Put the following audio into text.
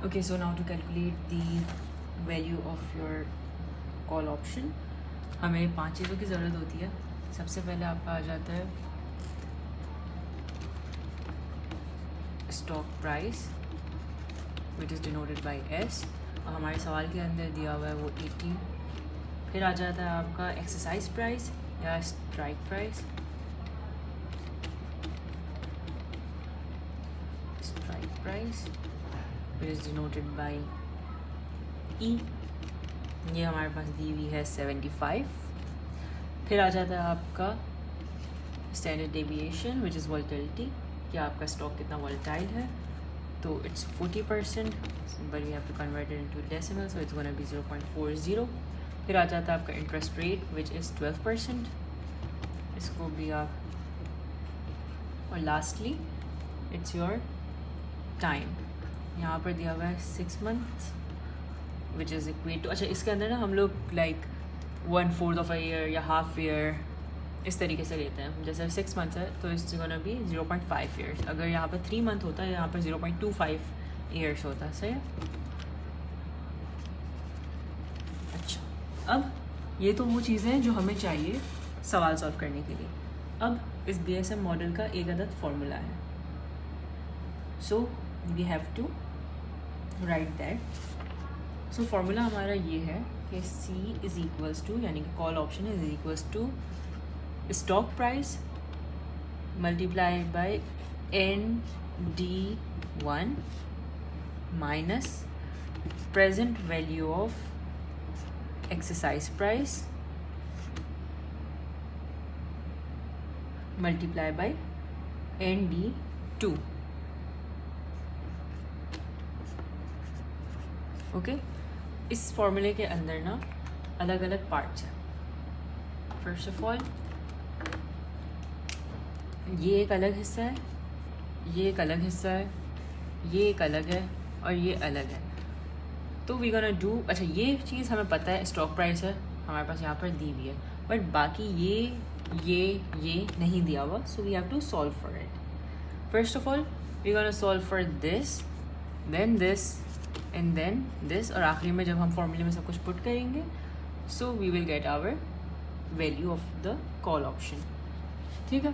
Okay, so now to calculate the value of your call option, हमें 5 चीज़ों की ज़रूरत होती है. सबसे पहले आपका आ जाता है stock price which is denoted by S, और हमारे सवाल के अंदर दिया हुआ है वो 80. फिर आ जाता है आपका एक्सरसाइज प्राइस या strike price. Strike price which is denoted by E, ये हमारे पास दी हुई है 75. फिर आ जाता है आपका standard deviation which is volatility, कि आपका स्टॉक कितना वॉलेटाइल है. तो it's 40%, but you have to convert it into decimal, so it's gonna be 0.40. फिर आ जाता है आपका इंटरेस्ट रेट विच इज़ 12%, इसको भी आप, और लास्टली इट्स योर टाइम. यहाँ पर दिया हुआ है 6 months which is equate to, अच्छा इसके अंदर ना हम लोग लाइक 1/4 ऑफ अ ईयर या हाफ ईयर इस तरीके से लेते हैं. जैसे 6 months है तो इट्स गोना बी 0.5 years. अगर यहाँ पर 3 month होता है, यहाँ पर 0.25 years होता है. सही है. अच्छा, अब ये तो वो चीज़ें हैं जो हमें चाहिए सवाल सॉल्व करने के लिए. अब इस BSM मॉडल का एक अदद फॉर्मूला है, so we have to write that. सो फॉर्मूला हमारा ये है कि C इज़ इक्वल्स टू, यानी कि call option is equals to stock price multiplied by ND1 minus present value of exercise price multiply by ND2. Okay, इस फॉर्मूले के अंदर ना अलग अलग पार्ट्स हैं. फर्स्ट ऑफ ऑल ये एक अलग हिस्सा है, ये एक अलग हिस्सा है, ये एक अलग है और ये अलग है. तो वी गोना डू, अच्छा ये चीज़ हमें पता है स्टॉक प्राइस है हमारे पास यहाँ पर दी हुई है, बट बाकी ये नहीं दिया हुआ. So we have to solve for it. First of all we gonna solve for this, then this and then this, और आखिरी में जब हम फॉर्मूले में सब कुछ पुट करेंगे so we will get our value of the call option. ठीक है.